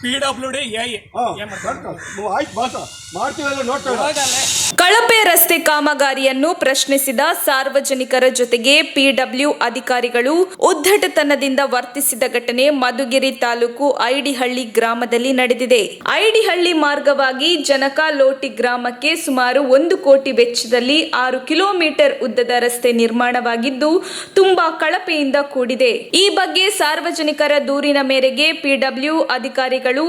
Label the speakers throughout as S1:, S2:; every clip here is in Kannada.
S1: PWD
S2: ಕಳಪೆ ರಸ್ತೆ ಕಾಮಗಾರಿಯನ್ನು ಪ್ರಶ್ನಿಸಿದ ಸಾರ್ವಜನಿಕರ ಜೊತೆಗೆ ಪಿಡಬ್ಲ್ಯೂ ಅಧಿಕಾರಿಗಳು ಉದ್ದಟತನದಿಂದ ವರ್ತಿಸಿದ ಘಟನೆ ಮಧುಗಿರಿ ತಾಲೂಕು ಐಡಿಹಳ್ಳಿ ಗ್ರಾಮದಲ್ಲಿ ನಡೆದಿದೆ. ಐಡಿಹಳ್ಳಿ ಮಾರ್ಗವಾಗಿ ಜನಕಾಲೋಟಿ ಗ್ರಾಮಕ್ಕೆ ಸುಮಾರು 1 ಕೋಟಿ ವೆಚ್ಚದಲ್ಲಿ 6 ಕಿಲೋಮೀಟರ್ ಉದ್ದದ ರಸ್ತೆ ನಿರ್ಮಾಣವಾಗಿದ್ದು ತುಂಬಾ ಕಳಪೆಯಿಂದ ಕೂಡಿದೆ. ಈ ಬಗ್ಗೆ ಸಾರ್ವಜನಿಕರ ದೂರಿನ ಮೇರೆಗೆ ಪಿಡಬ್ಲ್ಯೂ ಅಧಿಕಾರಿಗಳು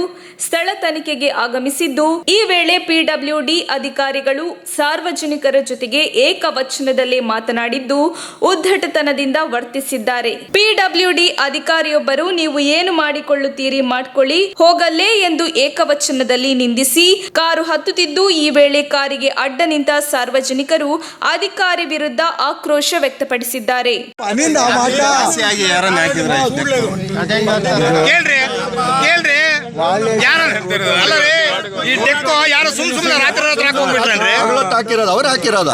S2: ಸ್ಥಳ ತನಿಖೆಗೆ ಆಗಮಿಸಿದ್ದು, ಈ ವೇಳೆ ಪಿಡಬ್ಲ್ಯೂಡಿ ಅಧಿಕಾರಿಗಳು ಸಾರ್ವಜನಿಕರ ಜೊತೆಗೆ ಏಕವಚನದಲ್ಲಿ ಮಾತನಾಡಿದ್ದು ಉದ್ದಟತನದಿಂದ ವರ್ತಿಸಿದ್ದಾರೆ. ಪಿಡಬ್ಲ್ಯೂಡಿ ಅಧಿಕಾರಿಯೊಬ್ಬರು ನೀವು ಏನು ಮಾಡಿಕೊಳ್ಳುತ್ತೀರಿ ಮಾಡಿಕೊಳ್ಳಿ ಹೋಗಲ್ಲೇ ಎಂದು ಏಕವಚನದಲ್ಲಿ ನಿಂದಿಸಿ ಕಾರು ಹತ್ತುತ್ತಿದ್ದು, ಈ ವೇಳೆ ಕಾರಿಗೆ ಅಡ್ಡ ನಿಂತ ಸಾರ್ವಜನಿಕರು ಅಧಿಕಾರಿ ವಿರುದ್ಧ ಆಕ್ರೋಶ ವ್ಯಕ್ತಪಡಿಸಿದ್ದಾರೆ.
S3: ಯಾರು ಸುಮ್ಮನೆ ರಾತ್ರಿ ಹಾಕಿರೋದು ಅವ್ರು ಹಾಕಿರೋದು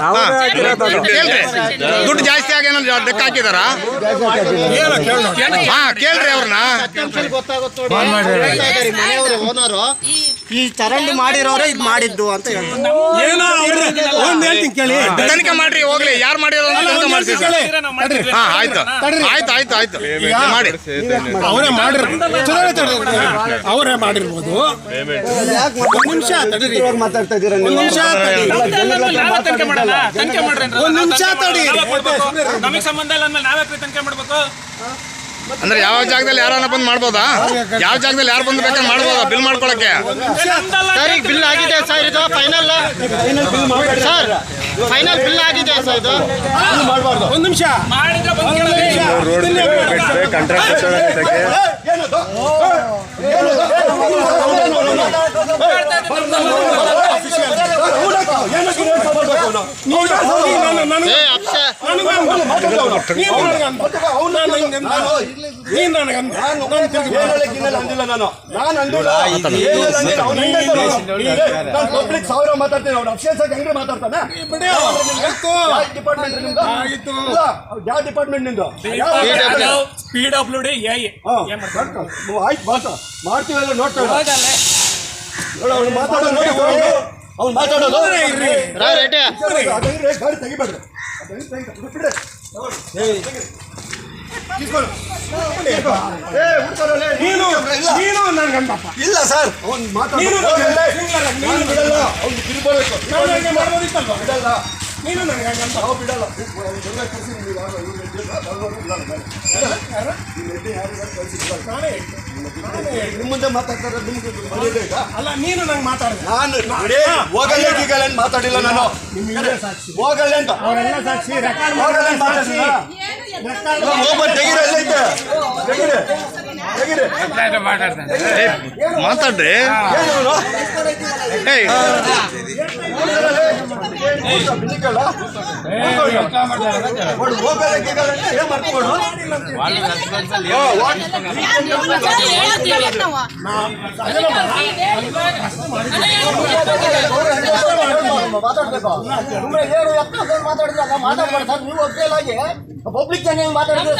S3: ದುಡ್ಡು ಜಾಸ್ತಿ ಆಗಿ ಡೆಕ್ ಹಾಕಿದಾರ. ಕೇಳ್ರಿ ಅವ್ರನ್ನ.
S4: ಈ ಚರಂಡಿ ಮಾಡಿರೋರೆ ಇದು ಮಾಡಿದ್ದು ಅಂತ
S3: ತನಿಖೆ ಮಾಡ್ರಿ, ಹೋಗ್ಲಿ ಯಾರು ಮಾಡಿರೋ ತನಿಖೆ ಮಾಡ್ಸಿ. ಆಯ್ತು ಆಯ್ತು ಆಯ್ತು ಆಯ್ತು ಮಾಡಿ.
S1: ಅವರೇ ಮಾಡಿರ್ಬೋದು.
S4: ಮಾತಾಡ್ತಾ ಇದ್ದೀರಾ?
S1: ನಮಗೆ ಸಂಬಂಧ ಇಲ್ಲ ಅಂದ್ಮೇಲೆ ನಾವೇ ತನಿಖೆ ಮಾಡ್ಬೇಕು.
S3: ಅಂದ್ರೆ ಯಾವ ಜಾಗದಲ್ಲಿ ಯಾರನ್ನ ಬಂದ್ ಮಾಡ್ಬೋದಾ? ಯಾವ ಜಾಗದಲ್ಲಿ ಯಾರು ಬಂದು ಬೇಕಾದ್ರೆ ಮಾಡ್ಬೋದಾ ಬಿಲ್ ಮಾಡ್ಕೊಳಕ್ಕೆ?
S4: ಬಿಲ್ ಆಗಿದೆ ಸರ್, ಇದು ಫೈನಲ್ ಸರ್, ಫೈನಲ್ ಬಿಲ್ ಆಗಿದೆ ಸರ್. ಇದು
S1: ಒಂದು ನಿಮಿಷ
S4: ಡಿಪಾರ್ಟ್ಮೆಂಟ್ ನಿಂದು
S1: PWD
S4: ಮಾಡ್ತೀವಲ್ಲ ನೋಡ್ತಾ ಇಲ್ಲ ಸರ್, ಮುಂದೆ ಮಾತಾಡ್ತಾರೆ.
S1: ಅಲ್ಲ, ನೀನು ನಂಗೆ ಮಾತಾಡ.
S4: ನಾನು ಹೋಗಲ್ಲ ಮಾತಾಡಿಲ್ಲ. ನಾನು ಹೋಗಲ್ಲ ಅಂತ
S3: ಮಾತಾಡ್ರಿ.
S4: ಪಬ್ಲಿಕ್ ಜನ ಮಾತಾಡಿದ್ರೆ